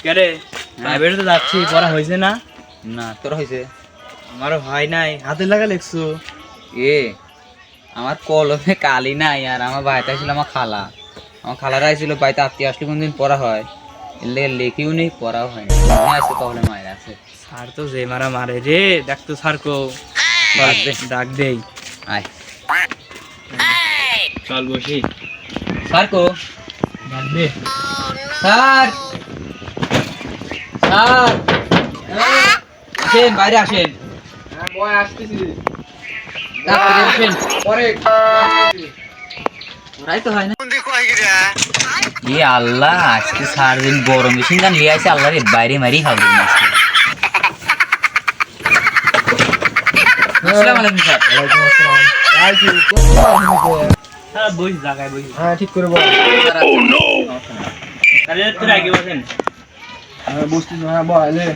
কে রে প্রাইভেটে তো যাচ্ছি, পড়া হয়েছে না? না তোর হয়েছে? আমারও হয় নাই, হাতে লাগা লিখছো। এ আমার কলমে কালি নাই, আর আমার ভাইটা ছিল আমার খালারা ছিল বাড়িতে, আত্মীয় আসলে কোনদিন পড়া হয়, লেখিও নেই পড়াও হয় না, আছে কলমে মায়ের আছে। স্যার তো যে মারা মারে রে, দেখ তো স্যার কো ডাক দেই। আয় চল বসি। স্যার কো ডাক দে। স্যার, স্যার আসেন, বাইরে আসেন। তাড়াতাড়ি আসেন। ওরাই তো হয় না। এ আল্লাহ, আজকে সারাদিন গরম মেশিন গান লিয়ে আসে, আল্লাহ রে বাইরে মারি খাবো আজকে। আসসালামু আলাইকুম স্যার। হ্যাঁ বই জায়গায় বই। হ্যাঁ ঠিক করে বল। তাহলে তোর আগে বসেন। বসতি না বলে।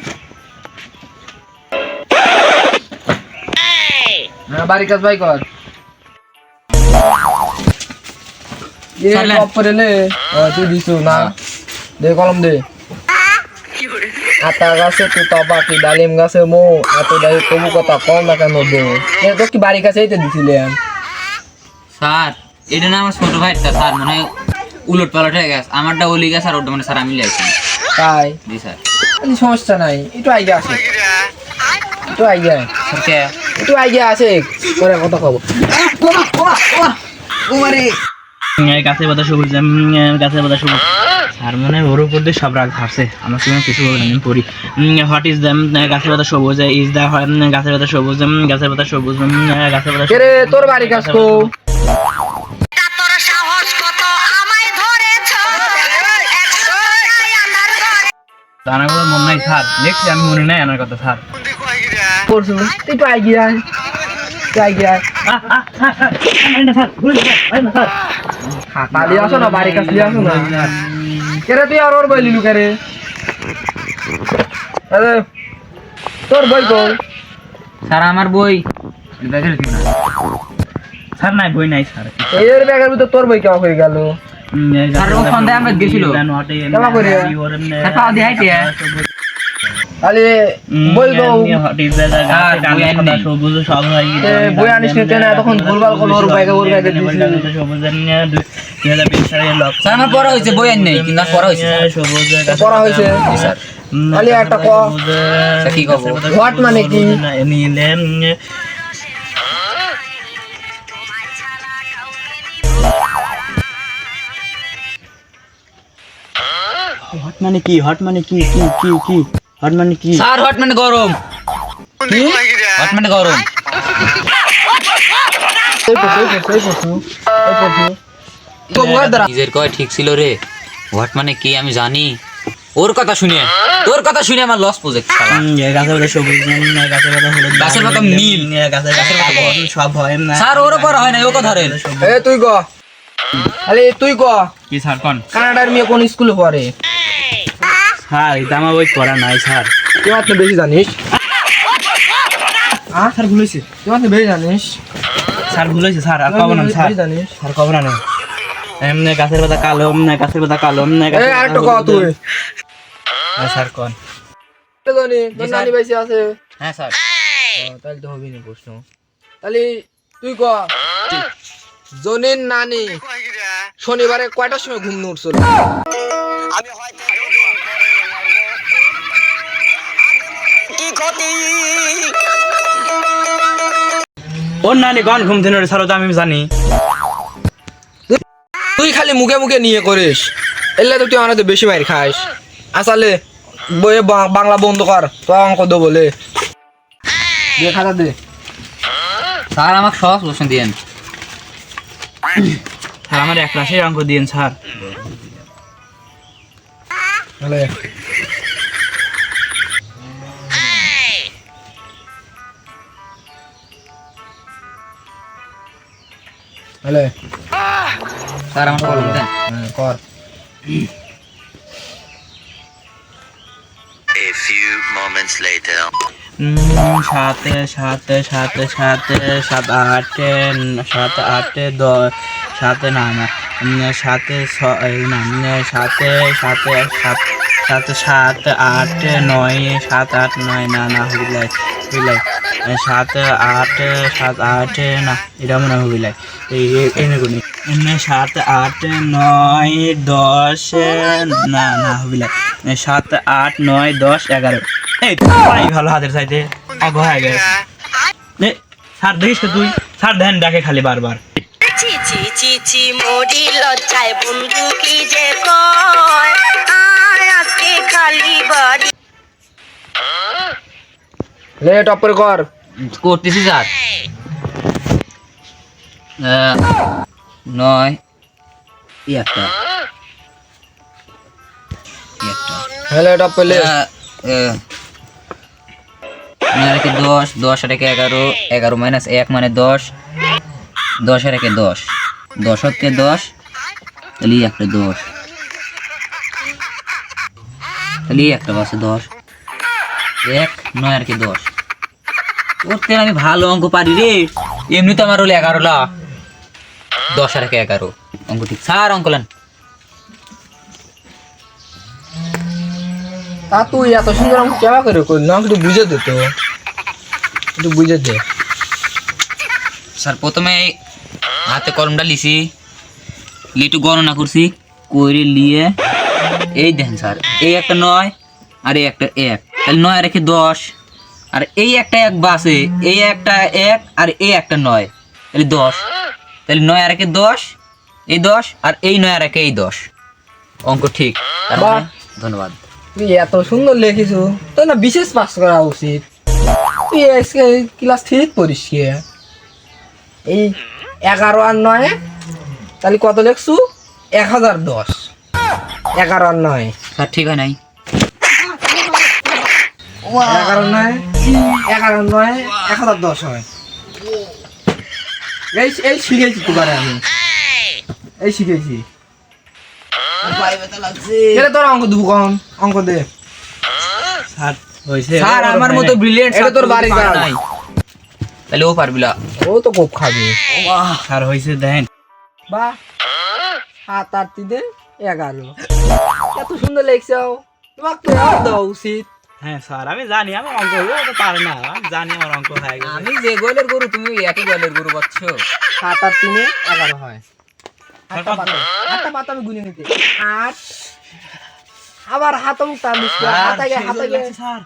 হ্যাঁ বাড়ি কাজ ভাই কর। এ টপ করে লে, তুই দিছু না? দে কলম দে। আতা গাছে তুই তবাকি, ডালিম গাছে মো, এত দাই তবু কথা কম না কেন বউ? এ তো কি বাড়ি কাছেই তো দিছিলাম। স্যার এটা না আমার ছোট ভাইটা স্যার, মনে হয় উলট পালট হয়ে গেছে, আমারটা ওলি গেছে আর ওটা মানে স্যার আমি লাইছি। তাই জি স্যার। সমস্যা নাই, একটু আইডিয়া আছে, একটু আইডিয়া, ওকে একটু আইডিয়া আছে, পরে কথা কব। গাছের পাতা সবুজ, গাছের পাতা সবুজ। স্যার মনে হয় ওর উপর দিয়ে সব রাগ ধারছে, আমার কোনো কিছু বলবেন আমি পড়ি। What is them? গাছের পাতা সবুজ ইজ দ্য, গাছের পাতা সবুজ, গাছের পাতা সবুজ, গাছের পাতা কে রে তোর বাড়ি কাজ কো? জানাগুলো মনে নাই স্যার, দেখছি আমি মনে নাই আমার কথা স্যার। পড়ছু একটু আইডিয়া, একটু আইডিয়া। খালি আসো না, বাড়ি কাজ লিয়ে আসো না। কে রে তুই আর ওর বই লিলু কে রে? আরে তোর বই কই? স্যার আমার বই ব্যাগে রেখে না। স্যার নাই, বই নাই স্যার। এর ব্যাগের ভিতর তোর বই কেমন হয়ে গেল? স্যার ও সন্ধ্যায় আমরা গেছিল। কেমন করে? স্যার পাও দিয়ে হাইটে। খালি বই গো। সবুজ সব হয়। বই আনিস নিতে না, তখন ভুলভাল করলো, ওর ব্যাগে স্যার আমার পড়া হয়েছে, বই আন নেই কিন্তু আমার পড়া হয়েছে। সবুজ পড়া হয়েছে। স্যার খালি একটা ক, কি কব? হোয়াট মানে কি? নিলেন হট মানে কি? হট মানে কি? কি কি কি হট মানে কি? স্যার হট মানে গরম। কি? হট মানে গরম। এই পড়ছু। তো বই দাঁড়া। নিজের কয় ঠিক ছিল রে, হট মানে কি আমি জানি। ওর কথা শুনে, তোর কথা শুনে আমার লস প্রজেক্ট শালা। গাছের পাতা সবুজ, গাছের পাতা হলুদ, গাছের পাতা নীল, গাছের পাতা সব হয় না স্যার ওর উপর হয় না, ও কথা ধরেন। এ তুই ক, খালি তুই ক। কি স্যার কোন? কানাডার মেয়ে কোন স্কুলে পড়ে? স্যার এটা আমার বই পড়া নাই স্যার। তুই আপনি বেশি জানিস। স্যার ভুল হয়েছে, তুই আপনি বেশি জানিস। স্যার ভুল হয়েছে স্যার, আর কব না স্যার। বেশি জানিস। স্যার কব না না। এমনি গাছের পাতা কালো, গাছের পাতা কালো, এই আরেকটা ক তুই। স্যার কোন? জানি তোর নানি বেশি আছে। হ্যাঁ স্যার। তাহলে তো হবি না প্রশ্ন। তাহলে তুই ক, জনির নানি শনিবারে কয়টার সময় ঘুম উঠছিল? ওর নানি কোন ঘুম থেকে স্যার, তো আমি জানি। তুই খালি মুখে মুখে নিয়ে করিস, এলে তো তুই আমাদের বেশি মাইর খাস। আসলে বইয়ে বাংলা বন্ধ কর, তো অঙ্ক দো বলে দে, খাতা দে। স্যার আমাকে সহজ প্রশ্ন দিয়েন। স্যার আমার এক রাশের অঙ্ক দিয়েন স্যার। হলে হলে স্যার আমাকে কলম দেন। কর। A few moments later. সাতে সাতে সাতে সাতে সাত আটে, সাত আটে দশ, সাতে না না সাতে না সাতে সাতে সাত সাত সাত আট নয় সাত আট নয় না না হবিলাই হবিলাই সাত আট না এটা মনে হয় হবিলাই এই সাত আট নয় দশ না না হবিলাই 7 8 9 10 11 এই ভাই ভালো হাতের চাইতে আগ হয়ে গেছে স্যার দেখিস তো তুই স্যার ধ্যান ডাকে খালি বারবার চি চি চি চি মোরি লজ্জায় বন্ধু কি যে কয় আয় আজকে খালি বাড়ি লে টপ করে কর করতেছি স্যার 9 একটা হ্যালো টপ করলে 9 রেখে 10 10 রেখে 11 11 মাইনাস 1 মানে 10 10 রেখে 10 10 হতে 10 তাহলে একটা 10 তাহলে একটা বাসে 10 1 9 রেখে 10 করতে আমি ভালো অঙ্ক পারি রে এমনি তো আমার হলো 11 লা 10 রেখে 11 অঙ্ক ঠিক স্যার অঙ্কলান তা তুই এত সুন্দর অঙ্ক কেমন করে করলি না একটু বুঝে দে তো একটু বুঝে দে স্যার প্রথমে হাতে কলমটা লিছি লিটু গণনা করছি কইরে লিয়ে এই দেখেন স্যার এই একটা 9 আর এই একটা 1 তাহলে 9 রেখে 10 আর এই একটা 1 বাসে এই একটা 1 আর এই একটা 9 তাহলে 10 তাহলে 9 রেখে 10 এই 10 আর এই 9 রেখে এই 10 অঙ্ক ঠিক তার বাহ। মানে ধন্যবাদ তুই এত সুন্দর লিখিস তোর না বিশেষ পাস করা উচিত তুই আজকে ক্লাস 3 পড়িস কি এই 11 আর 9 তাহলে কত লিখছু 1010 11 আর 9 স্যার ঠিক হয় নাই 11 9 11 9 1010 হয় এই শিখেছি তোমার আমি এই শিখেছি এটা তোর অঙ্ক দেবো কম অঙ্ক দে স্যার হইছে স্যার আমার মতো ব্রিলিয়ান্ট এটা তোর বাড়ির কাজ। নাই তাহলে ও পারবিলা ও তো খুব খাবে স্যার হইছে দেখেন বা 7 8 3 11 এত সুন্দর লেখছো তোমাকে তো আর দাও উচিত হ্যাঁ স্যার আমি জানি আমি অঙ্ক তো পারে না আমি জানি আমার অঙ্ক হয়ে গেছে আমি যে গোলের গরু তুমি একই গোলের গরু পাচ্ছো 7 আর 3 11 হয় আটটা পাতা আমি গুনে নিতে 8 আবার হাত মুখ টান দিস স্যার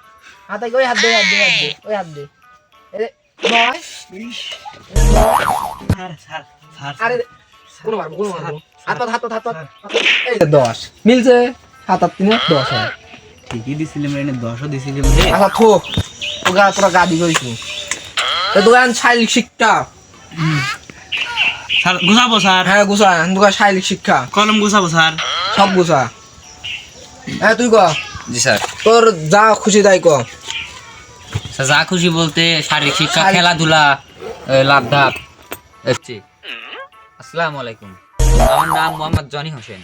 হাতে ওই হাত দে ওই হাত দে এরে 9 স্যার স্যার স্যার আরে কোন মারবো হাত এই 10 মিলছে 7 আর 3 10 হয় ঠিকই দিছিলাম রে 10ও দিছিলাম আচ্ছা থো তোরা গাদি কইছু তো দোকান শারীরিক শিক্ষা স্যার গুছাবো স্যার হ্যাঁ গুছা দোকান শারীরিক শিক্ষা কলম গুছাবো স্যার সব গুছা হ্যাঁ তুই ক জি স্যার তোর যা খুশি তাই ক স্যার যা খুশি বলতে শারীরিক শিক্ষা শারীরিক- খেলাধুলা লাভ ধাপ হচ্ছে আসসালামু আলাইকুম আমার নাম মোহাম্মদ জনি হোসেন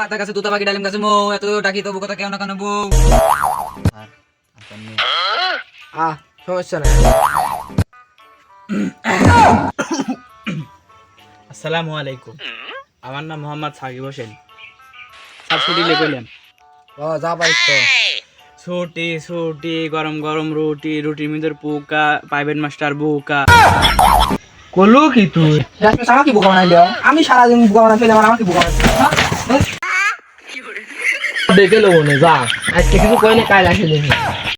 তার কাছে তোতা পাখি ডালিম গাছে মো এত ডাকি তবু কথা কেন না কেন বউ স্যার আপনার মেয়ে। সমস্যা নাই আসসালামু আলাইকুম আমার নাম মোহাম্মদ সাকিব হোসেন স্যার ছুটি লিখলাম ও যা পারিস তো ছুটি ছুটি গরম গরম রুটি রুটির মধ্যে পোকা প্রাইভেট মাস্টার বোকা কলু কি তুই আমাকে বোকা বানাইল আমি সারাদিন বোকা বানাই ফেলে আমাকে বোকা বানাই দেখে লোক যা আজকে কিছু কইলে কাল আসে দেখি